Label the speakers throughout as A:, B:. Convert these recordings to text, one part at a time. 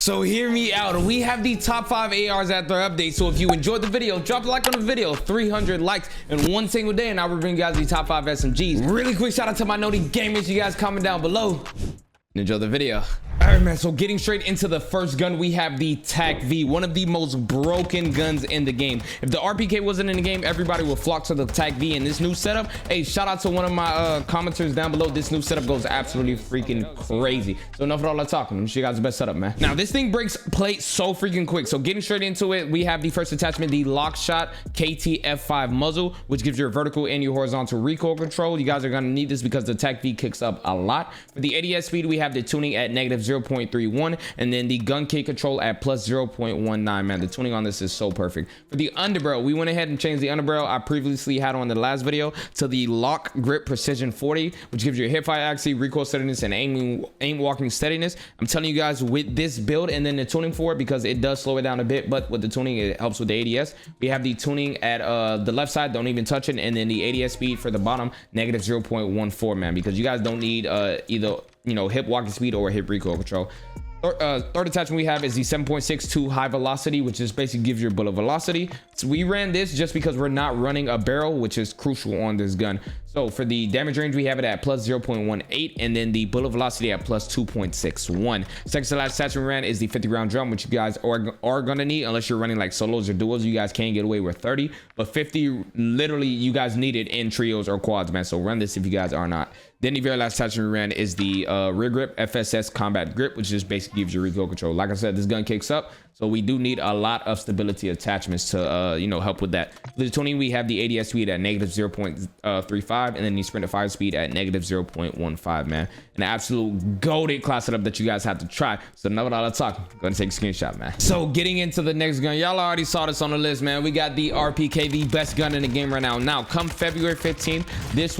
A: So hear me out. We have the top 5 ARs at their update. So if you enjoyed the video, drop a like on the video. 300 likes in one single day, and I will bring you guys the top 5 SMGs. Really quick shout out to my Noti gamers. You guys comment down below. Enjoy the video. All right, man, so getting straight into the first gun, we have the Taq-v, one of the most broken guns in the game. If the RPK wasn't in the game, everybody would flock to the Taq-v in this new setup. Hey, shout out to one of my commenters down below. This new setup goes absolutely freaking crazy. So enough of all that talking. I'm sure you guys the best setup, man. Now, this thing breaks plate so freaking quick. So getting straight into it, we have the first attachment, the lock shot KT-F5 muzzle, which gives your vertical and your horizontal recoil control. You guys are gonna need this because the Taq-v kicks up a lot. For the ADS speed, we have the tuning at -0.31 and then the gun kick control at +0.19. man, the tuning on this is so perfect. For the underbarrel, we went ahead and changed the underbarrel I previously had on the last video to the lock grip precision 40, which gives you a hip fire accuracy, recoil steadiness, and aim walking steadiness. I'm telling you guys, with this build and then the tuning for it, because it does slow it down a bit, but with the tuning it helps with the ADS. We have the tuning at the left side, don't even touch it, and then the ADS speed for the bottom -0.14, man, because you guys don't need either hip walking speed or hip recoil control. Third attachment we have is the 7.62 high velocity, which just basically gives your bullet velocity. So we ran this just because we're not running a barrel, which is crucial on this gun. So for the damage range, we have it at +0.18, and then the bullet velocity at +2.61. Second to last attachment we ran is the 50 round drum, which you guys are gonna need unless you're running like solos or duos. You guys can get away with 30, but 50 literally you guys need it in trios or quads, man. So run this if you guys are not. Then the very last attachment we ran is the rear grip FSS combat grip, which just basically gives you recoil control. Like I said, this gun kicks up, so we do need a lot of stability attachments to help with that. For the tuning, we have the ADS speed at -0.35, and then the sprint to fire speed at -0.15, man. An absolute goated class setup that you guys have to try. So enough of all that talk. Go and take a screenshot, man. So getting into the next gun, y'all already saw this on the list, man. We got the RPK, the best gun in the game right now. Now, come February 15th,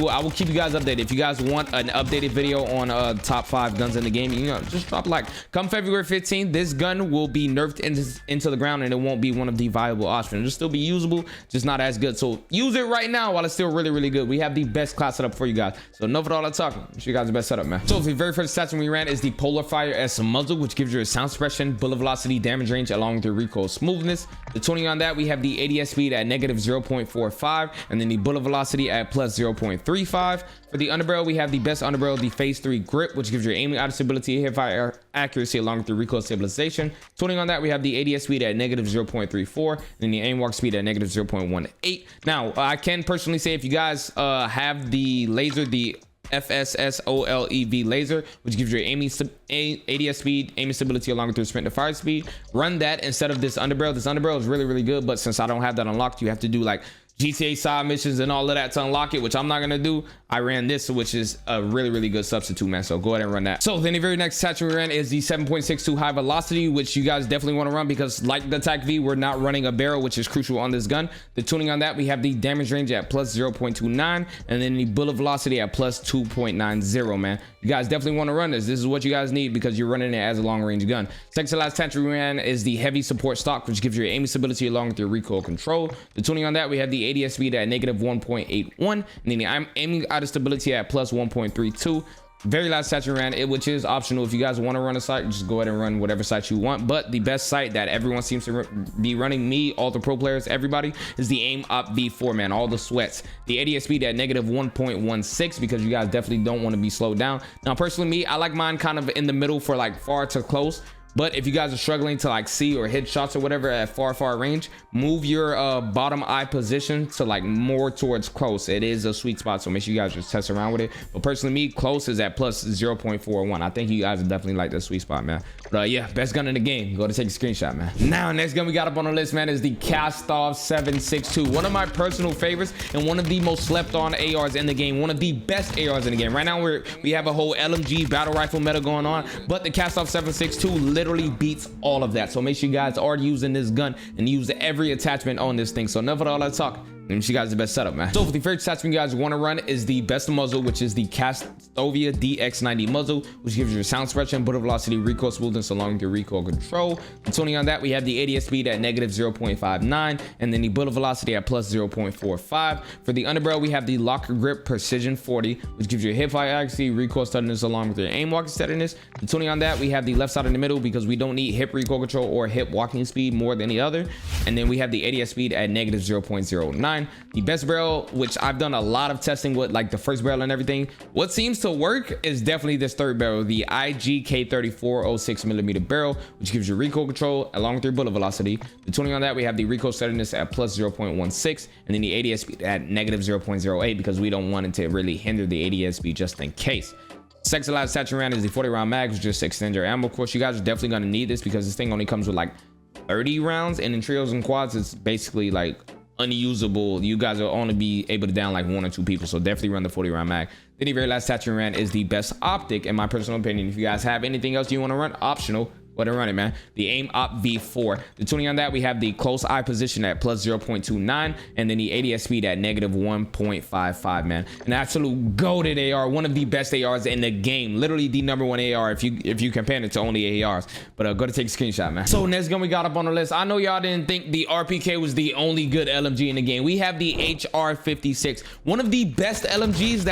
A: I will keep you guys updated. If you guys want an updated video on top 5 guns in the game, just drop a like. Come February 15th, this gun will be nerfed into the ground, and it won't be one of the viable options. It'll still be usable, just not as good. So use it right now while it's still really, really good. We have the best class setup for you guys. So enough of all that talking. I'm sure you guys the best setup, man. So the very first attachment we ran is the Polar Fire S muzzle, which gives you a sound suppression, bullet velocity, damage range, along with your recoil smoothness. The tuning on that, we have the ADS speed at -0.45, and then the bullet velocity at +0.35. For the underbarrel, we have the best underbarrel, the phase 3 grip, which gives your aiming out stability, hip fire accuracy, along with the recoil stabilization. Tuning on that, we have the ADS speed at -0.34, and then the aim walk speed at -0.18. Now, I can personally say if you guys have the laser, the FSSOLEV laser, which gives you ADS speed, aiming stability, along with your sprint to fire speed, run that instead of this underbarrel. This underbarrel is really, really good, but since I don't have that unlocked, you have to do like GTA side missions and all of that to unlock it, which I'm not gonna do. I ran this, which is a really, really good substitute, man. So go ahead and run that. So then the very next attachment we ran is the 7.62 high velocity, which you guys definitely want to run because like the Taq-v, we're not running a barrel, which is crucial on this gun. The tuning on that, we have the damage range at +0.29, and then the bullet velocity at +2.90, man. You guys definitely want to run this. This is what you guys need because you're running it as a long range gun. Second to last attachment we ran is the heavy support stock, which gives you aiming stability along with your recoil control. The tuning on that, we have the ADS speed at -1.81, and then the aiming out of stability at +1.32. Very last site you ran it, which is optional. If you guys want to run a site, just go ahead and run whatever site you want, but the best site that everyone seems to be running, me, all the pro players, everybody, is the aim op v4, man. All the sweats. The ADS speed at -1.16 because you guys definitely don't want to be slowed down. Now personally, me, I like mine kind of in the middle for like far to close. But if you guys are struggling to like see or hit shots or whatever at far range, move your bottom eye position to like more towards close. It is a sweet spot, so make sure you guys just test around with it. But personally, me, close is at +0.41. I think you guys are definitely like the sweet spot, man. But yeah, best gun in the game. Go to take a screenshot, man. Now, next gun we got up on the list, man, is the Kastov 7.62. One of my personal favorites and one of the most slept on ARs in the game. One of the best ARs in the game. Right now, we have a whole LMG battle rifle meta going on, but the Kastov 7.62 literally beats all of that. So make sure you guys are using this gun and use every attachment on this thing. So enough of all that talk. And she got the best setup, man. So for the first attachment you guys want to run is the best muzzle, which is the Kastov DX90 muzzle, which gives you sound suppression, bullet velocity, recoil smoothness, along with your recoil control. And tuning on that, we have the ADS speed at -0.59, and then the bullet velocity at +0.45. For the underbarrel, we have the locker grip precision 40, which gives you hip fire accuracy, recoil steadiness, along with your aim walking steadiness. And tuning on that, we have the left side in the middle because we don't need hip recoil control or hip walking speed more than the other. And then we have the ADS speed at -0.09. The best barrel, which I've done a lot of testing with, like the first barrel and everything, what seems to work is definitely this third barrel, the IGK3406mm barrel, which gives you recoil control along with your bullet velocity. The tuning on that, we have the recoil steadiness at +0.16, and then the ADS speed at -0.08 because we don't want it to really hinder the ADS speed just in case. Second to last attachment round is the 40 round mag, which just extends your ammo. Of course, you guys are definitely going to need this because this thing only comes with like 30 rounds, and in trios and quads it's basically like unusable. You guys will only be able to down like 1 or 2 people, so definitely run the 40 round mag. Then the very last attachment round is the best optic in my personal opinion. If you guys have anything else you want to run, optional, go ahead and run it, man. The aim op V4. The tuning on that, we have the close eye position at +0.29, and then the ADS speed at -1.55, man. An absolute goated AR, one of the best ARs in the game, literally the #1 AR if you compare it to only ARs. But go to take a screenshot, man. So next gun we got up on the list, I know y'all didn't think the RPK was the only good LMG in the game. We have the HR56, one of the best LMGs.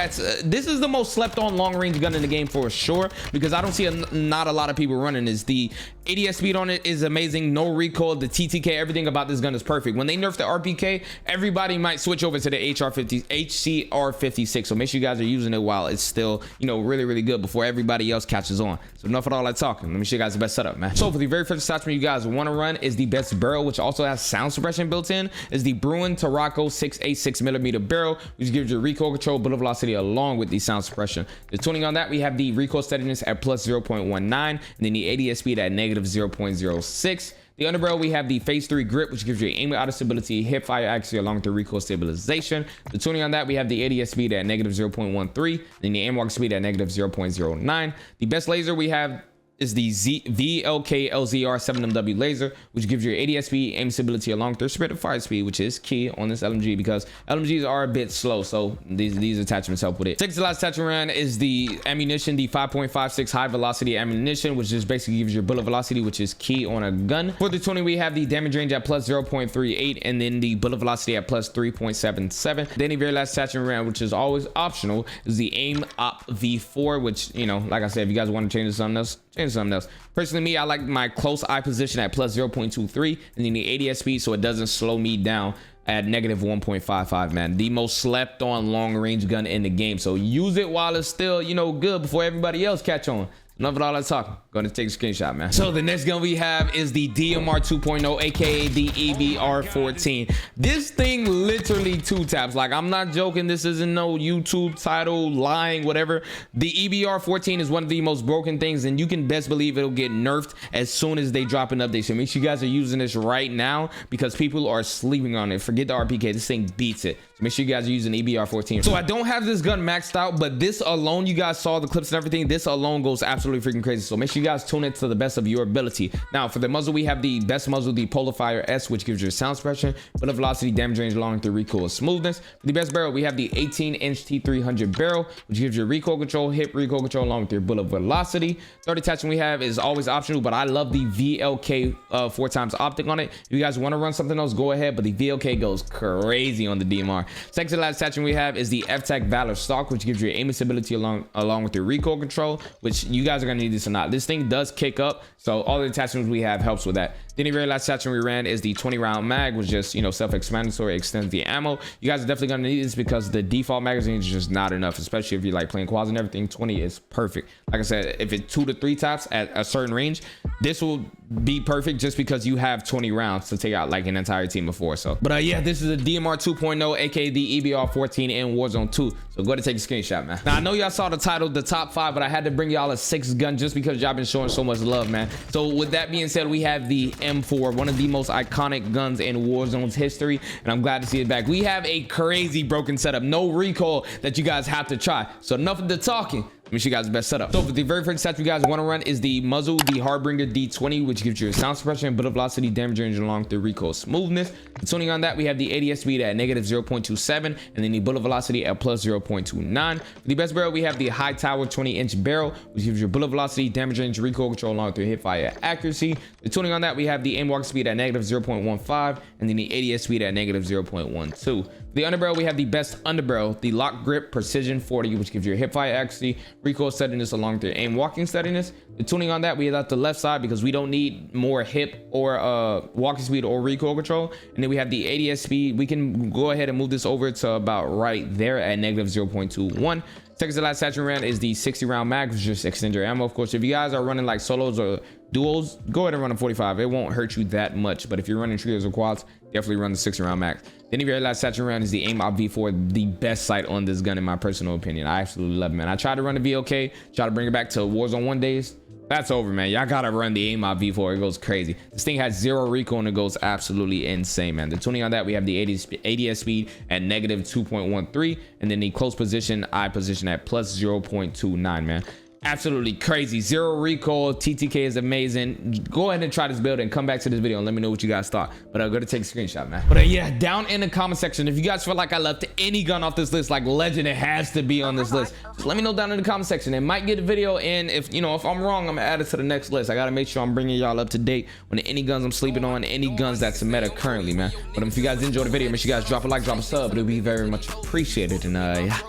A: This is the most slept on long range gun in the game for sure, because I don't see not a lot of people running this. The ADS speed on it is amazing, no recoil, the TTK, everything about this gun is perfect. When they nerf the RPK, everybody might switch over to the HCR56, so make sure you guys are using it while it's still, you know, really good before everybody else catches on. So enough of all that talking, let me show you guys the best setup, man. So for the very first attachment you guys want to run is the best barrel, which also has sound suppression built in, is the Bruin Tarraco 686mm barrel, which gives you recoil control, bullet velocity, along with the sound suppression. The tuning on that, we have the recoil steadiness at +0.19, and then the ADS speed at -0.06. The underbarrel, we have the phase 3 grip, which gives you aim auto stability, hip fire accuracy, along with the recoil stabilization. The tuning on that, we have the ADS speed at -0.13, then the aim walk speed at -0.09. The best laser we have is the VLK LZR 7MW laser, which gives you ADS speed, aim stability, along with their spread of fire speed, which is key on this LMG because LMGs are a bit slow, so these attachments help with it. Next to last attachment round is the ammunition, the 5.56 high velocity ammunition, which just basically gives you bullet velocity, which is key on a gun. For the tuning, we have the damage range at +0.38, and then the bullet velocity at +3.77. Then the very last attachment round, which is always optional, is the aim op V4, which, you know, like I said, if you guys want to change to something else, change something else. Personally, me, I like my close eye position at +0.23, and then the ADS speed so it doesn't slow me down at -1.55, man. The most slept on long range gun in the game, so use it while it's still, you know, good before everybody else catch on. Enough of all that talking. Gonna take a screenshot, man. So the next gun we have is the DMR 2.0, aka the EBR14. This thing literally 2 taps. Like, I'm not joking. This isn't no YouTube title, lying, whatever. The EBR14 is one of the most broken things, and you can best believe it'll get nerfed as soon as they drop an update. So make sure you guys are using this right now because people are sleeping on it. Forget the RPK. This thing beats it. So make sure you guys are using EBR14. So I don't have this gun maxed out, but this alone, you guys saw the clips and everything. This alone goes absolutely freaking crazy. So make sure you guys tune it to the best of your ability. Now for the muzzle, we have the best muzzle, the Polar Fire S, which gives you sound suppression, bullet velocity, damage range, along with the recoil smoothness. For the best barrel, we have the 18-inch T300 barrel, which gives you recoil control, hip recoil control, along with your bullet velocity. Third attachment we have is always optional, but I love the VLK 4x optic on it. If you guys want to run something else, go ahead, but the VLK goes crazy on the DMR. Second to last attachment we have is the Taq Valor stock, which gives you aim stability along with your recoil control, which you guys are gonna need this or not. This thing does kick up, so all the attachments we have helps with that. Then the very last attachment we ran is the 20 round mag, which just, you know, self-explanatory, extends the ammo. You guys are definitely gonna need this because the default magazine is just not enough, especially if you're like playing quads and everything. 20 is perfect. Like I said, if it's 2 to 3 taps at a certain range, this will be perfect just because you have 20 rounds to take out like an entire team before. So, but yeah, this is a DMR 2.0, aka the EBR14 in Warzone 2. So go ahead and take a screenshot, man. Now I know y'all saw the title, the top 5, but I had to bring y'all a 6th gun just because y'all been showing so much love, man. So with that being said, we have the M4, one of the most iconic guns in Warzone's history, and I'm glad to see it back. We have a crazy broken setup, no recoil that you guys have to try. So enough of the talking. Let me show you guys the best setup. So for the very first stat you guys want to run is the muzzle, the Harbinger D20, which gives you a sound suppression, bullet velocity, damage range along the recoil smoothness. The tuning on that, we have the ADS speed at negative 0.27, and then the bullet velocity at plus 0.29. For the best barrel, we have the high tower 20-inch barrel, which gives you bullet velocity, damage range, recoil control along with your hip fire accuracy. The tuning on that, we have the aim walk speed at negative 0.15, and then the ADS speed at negative 0.12. For the underbarrel, we have the best underbarrel, the lock grip precision 40, which gives you a hip fire accuracy, recoil steadiness along with your aim walking steadiness. The tuning on that, we have at the left side because we don't need more hip or walking speed or recoil control. And then we have the ADS speed. We can go ahead and move this over to about right there at negative 0.21. Second to last saturation round is the 60 round mag, which just extend your ammo. Of course, if you guys are running like solos or duos, go ahead and run a 45. It won't hurt you that much, but if you're running trios or quads, definitely run the 60 round max. Then if your last saturation round is the aim op V4, the best sight on this gun in my personal opinion. I absolutely love it, man. I tried to run the VOK, try to bring it back to Warzone 1 days. That's over, man. Y'all gotta run the aim op V4. It goes crazy. This thing has 0 recoil and it goes absolutely insane, man. The tuning on that, we have the ADS speed at negative 2.13, and then the close position eye position at plus 0.29, man. Absolutely crazy. 0 recoil. TTK is amazing. Go ahead and try this build and come back to this video and let me know what you guys thought. But I'm gonna take a screenshot, man. But yeah, down in the comment section, if you guys feel like I left any gun off this list, like legend, it has to be on this list, just let me know down in the comment section. It might get a video, and if you know, if I'm wrong, I'm gonna add it to the next list. I gotta make sure I'm bringing y'all up to date on any guns I'm sleeping on, any guns that's meta currently, man. But if you guys enjoyed the video, make sure you guys drop a like, drop a sub. It'll be very much appreciated. And yeah,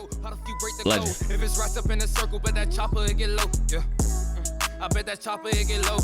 A: legend.
B: If it's right up in the circle, but that chopper it get low. Yeah. I bet that chopper it get low.